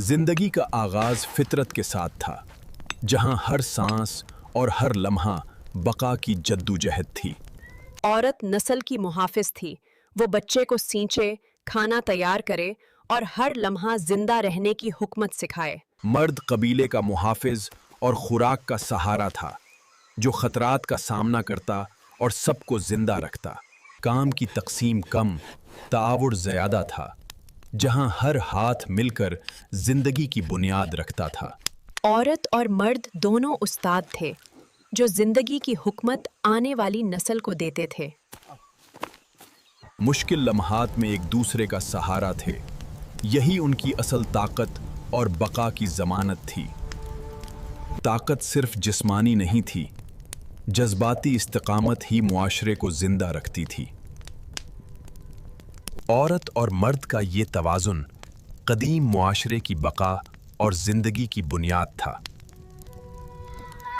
जिंदगी का आगाज फितरत के साथ था, जहां हर सांस और हर लम्हा बका की जद्दोजहद थी। औरत नस्ल की मुहाफिज थी। वो बच्चे को सींचे, खाना तैयार करे और हर लम्हा जिंदा रहने की हुकमत सिखाए। मर्द कबीले का मुहाफिज और खुराक का सहारा था, जो खतरात का सामना करता और सबको जिंदा रखता। काम की तकसीम कम, तावुर ज़्यादा था, जहां हर हाथ मिलकर जिंदगी की बुनियाद रखता था। औरत और मर्द दोनों उस्ताद थे, जो जिंदगी की हुकमत आने वाली नस्ल को देते थे। मुश्किल लम्हात में एक दूसरे का सहारा थे। यही उनकी असल ताकत और बका की जमानत थी। ताकत सिर्फ जिस्मानी नहीं थी, जज्बाती इस्तिकामत ही मुआशरे को जिंदा रखती थी। औरत और मर्द का ये तवाज़ुन कदीम मुआशरे की बका और जिंदगी की बुनियाद था।